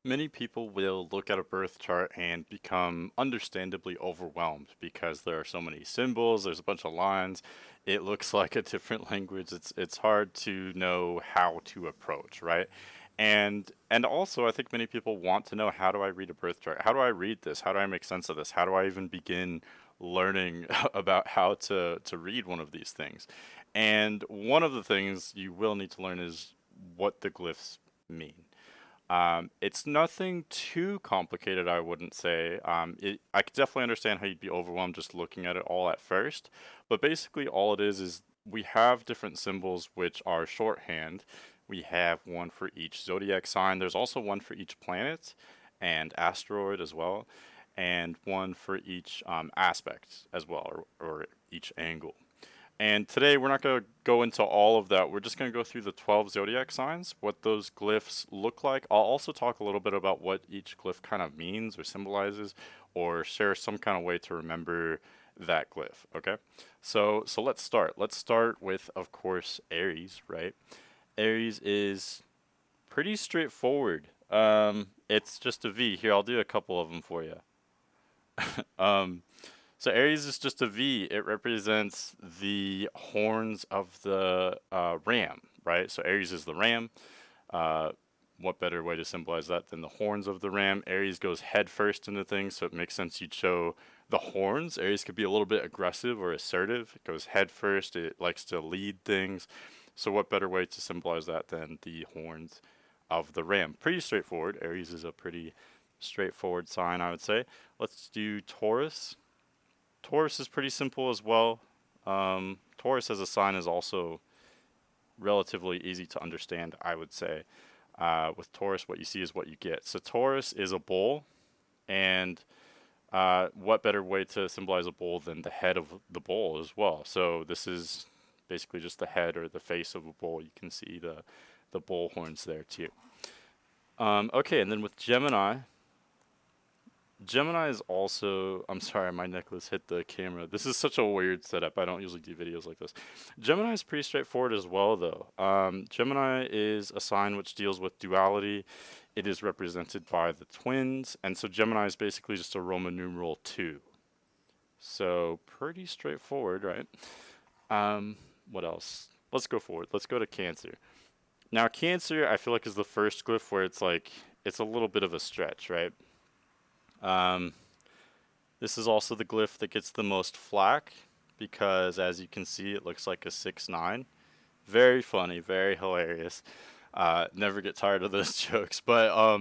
Many people will look at a birth chart and become understandably overwhelmed because there are so many symbols, there's a bunch of lines. It looks like a different language. It's hard to know how to approach, right? And also I think many people want to know, how do I read a birth chart? How do I read this? How do I make sense of this? How do I even begin learning about how to read one of these things? And one of the things you will need to learn is what the glyphs mean. It's nothing too complicated, I wouldn't say. I could definitely understand how you'd be overwhelmed just looking at it all at first, but basically all it is we have different symbols which are shorthand. We have one for each zodiac sign. There's also one for each planet and asteroid as well, and one for each aspect as well, or each angle. And today we're not going to go into all of that. We're just going to go through the 12 zodiac signs, what those glyphs look like. I'll also talk a little bit about what each glyph kind of means or symbolizes, or share some kind of way to remember that glyph, okay? So let's start. Let's start with, of course, Aries, right? Aries is pretty straightforward. It's just a V. Here, I'll do a couple of them for you. Um, So Aries is just a V. It represents the horns of the ram, right? So Aries is the ram. Uh, what better way to symbolize that than the horns of the ram? Aries goes head first into things, so it makes sense you'd show the horns. Aries could be a little bit aggressive or assertive. It goes head first. It likes to lead things. So what better way to symbolize that than the horns of the ram? Pretty straightforward. Aries is a pretty straightforward sign, I would say. Let's do Taurus. Taurus is pretty simple as well. Taurus as a sign is also relatively easy to understand, I would say. With Taurus, what you see is what you get. So Taurus is a bull, and what better way to symbolize a bull than the head of the bull as well? So this is basically just the head or the face of a bull. You can see the bull horns there too. Okay, and then with Gemini, Gemini is also. I'm sorry, my necklace hit the camera. This is such a weird setup. I don't usually do videos like this. Gemini is pretty straightforward as well, though. Gemini is a sign which deals with duality. It is represented by the twins, and so Gemini is basically just a Roman numeral 2. So pretty straightforward, right? Um, what else? Let's go forward. Let's go to Cancer. Now, Cancer, I feel like is the first glyph where it's like it's a little bit of a stretch, right? Um, This is also the glyph that gets the most flack because, as you can see, it looks like a 6-9. Very funny, very hilarious. Never get tired of those jokes. But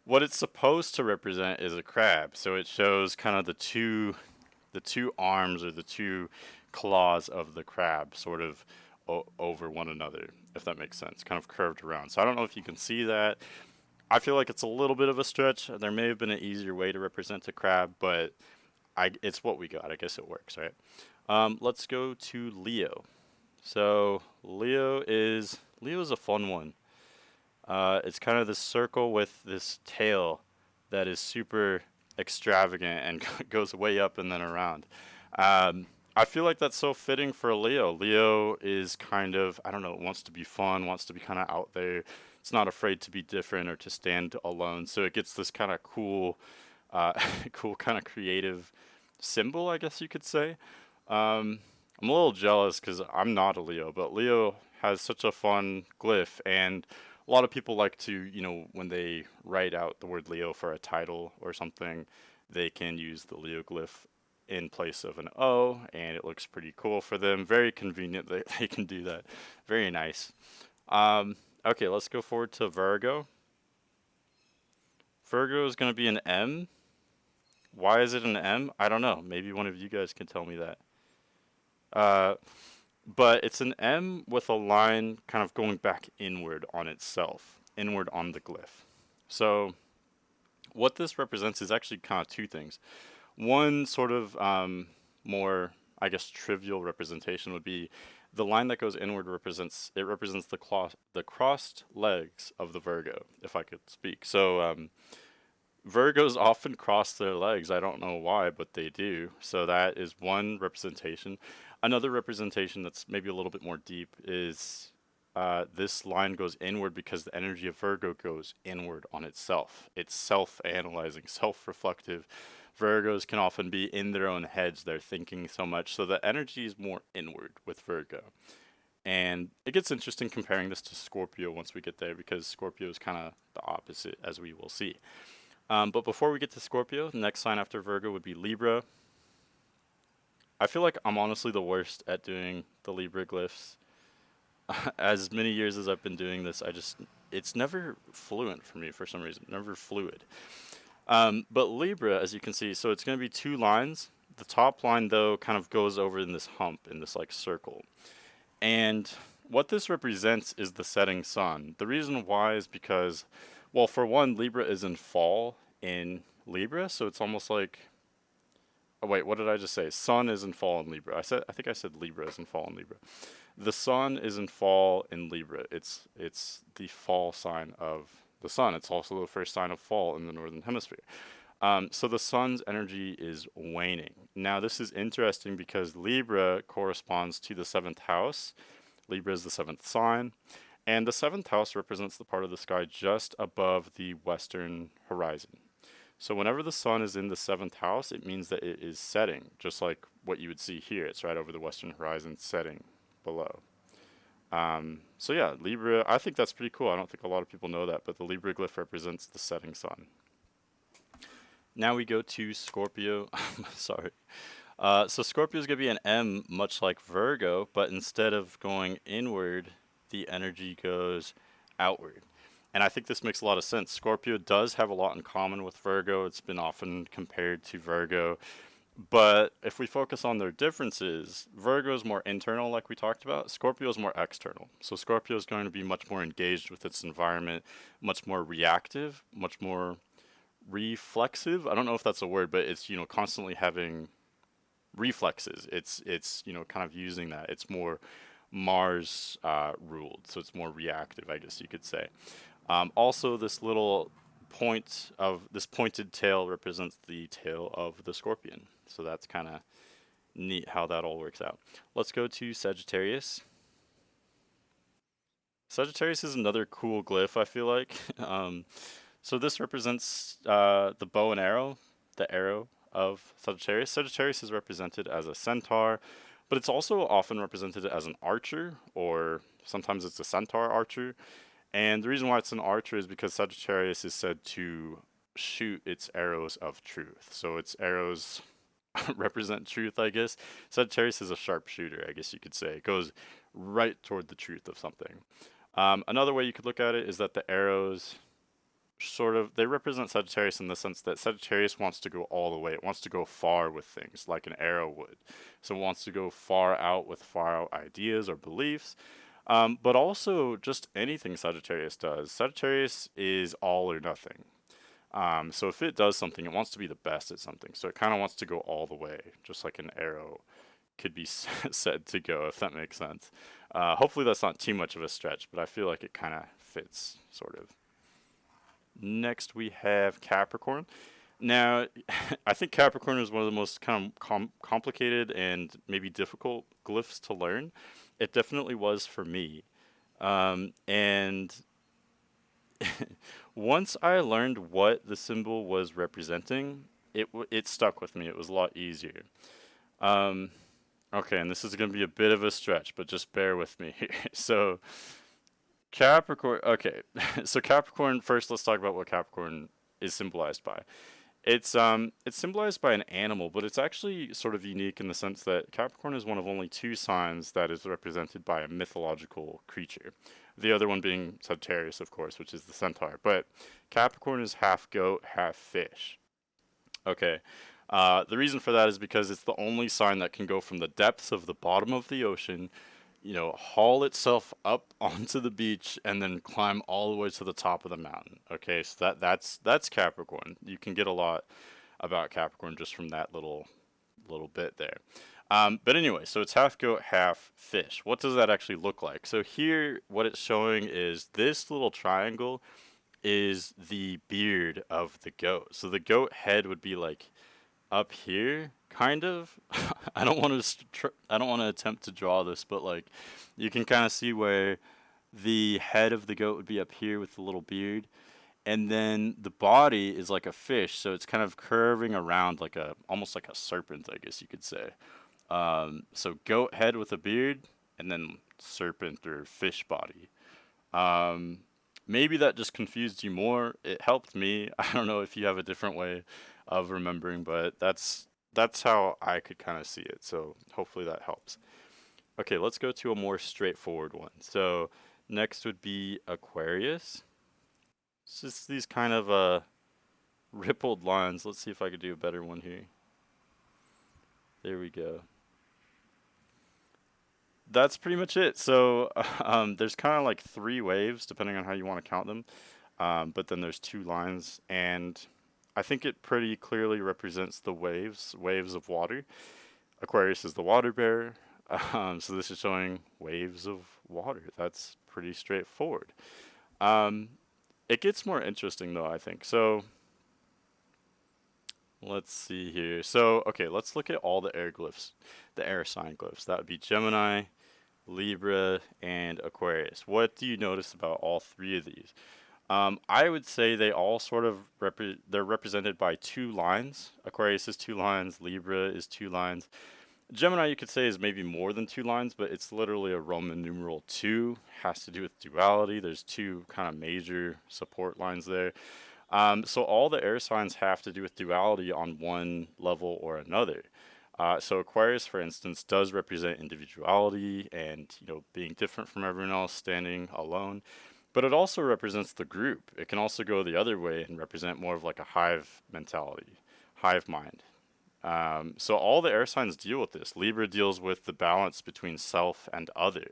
what it's supposed to represent is a crab. So it shows kind of the two arms or the two claws of the crab sort of over one another, if that makes sense, kind of curved around. So I don't know if you can see that. I feel like it's a little bit of a stretch. There may have been an easier way to represent a crab, but it's what we got. I guess it works, right? Let's go to Leo. So Leo is a fun one. It's kind of this circle with this tail that is super extravagant and goes way up and then around. I feel like that's so fitting for Leo. Leo is kind of, I don't know, wants to be fun, wants to be kind of out there. It's not afraid to be different or to stand alone. So it gets this kind of cool, cool kind of creative symbol, I guess you could say. I'm a little jealous because I'm not a Leo, but Leo has such a fun glyph, and a lot of people like to, when they write out the word Leo for a title or something, they can use the Leo glyph in place of an O, and it looks pretty cool for them. Very convenient that they can do that. Very nice. Okay, let's go forward to Virgo. Virgo is going to be an M. Why is it an M? I don't know. Maybe one of you guys can tell me that. Uh, but it's an M with a line kind of going back inward on itself, inward on the glyph. So what this represents is actually kind of two things. One sort of more, I guess, trivial representation would be the line that goes inward represents the crossed legs of the Virgo, if I could speak. So Virgos often cross their legs. I don't know why, but they do. So that is one representation. Another representation that's maybe a little bit more deep is this line goes inward because the energy of Virgo goes inward on itself. It's self-analyzing, self-reflective. Virgos can often be in their own heads. They're thinking so much. So the energy is more inward with Virgo. And it gets interesting comparing this to Scorpio once we get there, because Scorpio is kind of the opposite, as we will see. But before we get to Scorpio, the next sign after Virgo would be Libra. I feel like I'm honestly the worst at doing the Libra glyphs. As many years as I've been doing this, it's never fluent for me for some reason, never fluid. But Libra, as you can see, so it's going to be two lines. The top line, though, kind of goes over in this hump, in this like circle. And what this represents is the setting sun. The reason why is because, well, for one, Libra is in fall in Libra, so it's almost like, oh wait, what did I just say? Sun is in fall in Libra. I think I said Libra is in fall in Libra. The sun is in fall in Libra. It's the fall sign of the sun. It's also the first sign of fall in the northern hemisphere. So the sun's energy is waning. Now this is interesting because Libra corresponds to the seventh house. Libra is the seventh sign, and the seventh house represents the part of the sky just above the western horizon. So whenever the sun is in the seventh house, it means that it is setting, just like what you would see here. It's right over the western horizon, setting below. So yeah, Libra, I think that's pretty cool. I don't think a lot of people know that, but the Libra glyph represents the setting sun. Now we go to Scorpio. Sorry. So Scorpio is going to be an M, much like Virgo, but instead of going inward, the energy goes outward. And I think this makes a lot of sense. Scorpio does have a lot in common with Virgo. It's been often compared to Virgo. But if we focus on their differences, Virgo is more internal, like we talked about. Scorpio is more external. So Scorpio is going to be much more engaged with its environment, much more reactive, much more reflexive. I don't know if that's a word, but it's, constantly having reflexes. It's kind of using that. It's more Mars ruled, so it's more reactive, I guess you could say. Also, this little pointed tail represents the tail of the scorpion. So that's kind of neat how that all works out. Let's go to Sagittarius. Sagittarius is another cool glyph, I feel like. So this represents the bow and arrow, the arrow of Sagittarius. Sagittarius is represented as a centaur, but it's also often represented as an archer, or sometimes it's a centaur archer. And the reason why it's an archer is because Sagittarius is said to shoot its arrows of truth. So its arrows represent truth, I guess. Sagittarius is a sharpshooter, I guess you could say. It goes right toward the truth of something. Another way you could look at it is that the arrows they represent Sagittarius in the sense that Sagittarius wants to go all the way. It wants to go far with things like an arrow would. So it wants to go far out with far out ideas or beliefs. But also just anything Sagittarius does. Sagittarius is all or nothing. So if it does something, it wants to be the best at something. So it kind of wants to go all the way, just like an arrow could be said to go, if that makes sense. Hopefully that's not too much of a stretch, but I feel like it kind of fits, sort of. Next we have Capricorn. Now, I think Capricorn is one of the most kind of complicated and maybe difficult glyphs to learn. It definitely was for me. And once I learned what the symbol was representing, it stuck with me. It was a lot easier. Okay, and this is going to be a bit of a stretch, but just bear with me here. So, Capricorn, okay. So Capricorn, first let's talk about what Capricorn is symbolized by. It's symbolized by an animal, but it's actually sort of unique in the sense that Capricorn is one of only two signs that is represented by a mythological creature. The other one being Sagittarius, of course, which is the centaur. But Capricorn is half goat, half fish. Okay. The reason for that is because it's the only sign that can go from the depths of the bottom of the ocean, haul itself up onto the beach and then climb all the way to the top of the mountain. Okay, so that's Capricorn. You can get a lot about Capricorn just from that little bit there. But anyway, so it's half goat, half fish. What does that actually look like? So here, what it's showing is this little triangle is the beard of the goat. So the goat head would be like up here, kind of. I don't want to attempt to draw this, but like you can kind of see where The head of the goat would be up here with the little beard. And then the body is like a fish, so it's kind of curving around like a almost like a serpent, I guess you could say. So goat head with a beard, and then serpent or fish body. Um, Maybe that just confused you more. It helped me. I don't know if you have a different way of remembering, but that's how I could kind of see it. So hopefully that helps. Okay, let's go to a more straightforward one. So next would be Aquarius. It's just these kind of rippled lines. Let's see if I could do a better one here. There we go. That's pretty much it. So there's kind of like three waves, depending on how you want to count them. But then there's two lines, and I think it pretty clearly represents the waves of water. Aquarius is the water bearer. So this is showing waves of water. That's pretty straightforward. Um, it gets more interesting though, I think. So let's see here. So, okay, let's look at all the air glyphs, the air sign glyphs. That would be Gemini, Libra, and Aquarius. What do you notice about all three of these? I would say they all sort of they're represented by two lines. Aquarius is two lines, Libra is two lines. Gemini, you could say, is maybe more than two lines, but it's literally a Roman numeral two. Has to do with duality. There's two kind of major support lines there. So all the air signs have to do with duality on one level or another. So Aquarius, for instance, does represent individuality and being different from everyone else, standing alone. But it also represents the group. It can also go the other way and represent more of like a hive mentality, hive mind. So all the air signs deal with this. Libra deals with the balance between self and other,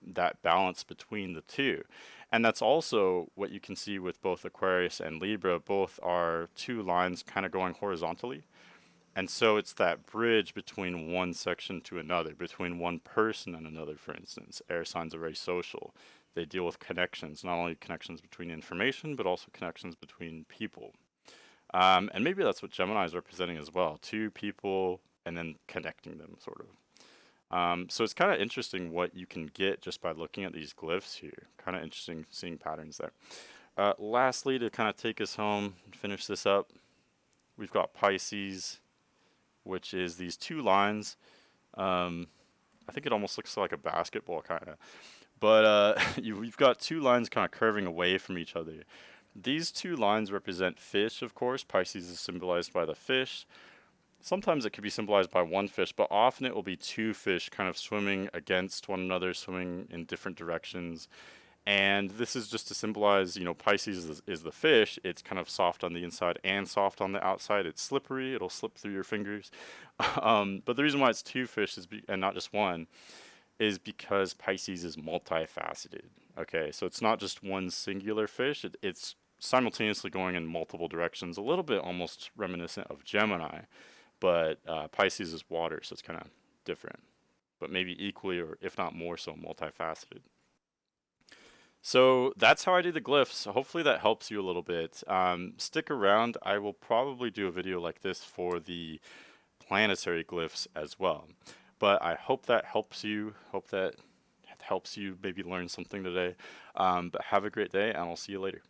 that balance between the two. And that's also what you can see with both Aquarius and Libra. Both are two lines kind of going horizontally. And so it's that bridge between one section to another, between one person and another, for instance. Air signs are very social. They deal with connections, not only connections between information, but also connections between people. And maybe that's what Gemini is representing as well. Two people and then connecting them, sort of. So it's kind of interesting what you can get just by looking at these glyphs here. Kind of interesting seeing patterns there. Lastly, to kind of take us home and finish this up, we've got Pisces, which is these two lines. I think it almost looks like a basketball kind of. But you've got two lines kind of curving away from each other. These two lines represent fish, of course. Pisces is symbolized by the fish. Sometimes it could be symbolized by one fish, but often it will be two fish kind of swimming against one another, swimming in different directions. And this is just to symbolize, Pisces is the fish. It's kind of soft on the inside and soft on the outside. It's slippery. It'll slip through your fingers. But the reason why it's two fish and not just one is because Pisces is multifaceted. Okay, so it's not just one singular fish. It's simultaneously going in multiple directions, a little bit almost reminiscent of Gemini. But Pisces is water, so it's kind of different. But maybe equally, or if not more so, multifaceted. So that's how I do the glyphs. Hopefully that helps you a little bit. Stick around. I will probably do a video like this for the planetary glyphs as well. But I hope that helps you. Hope that helps you maybe learn something today. But have a great day, and I'll see you later.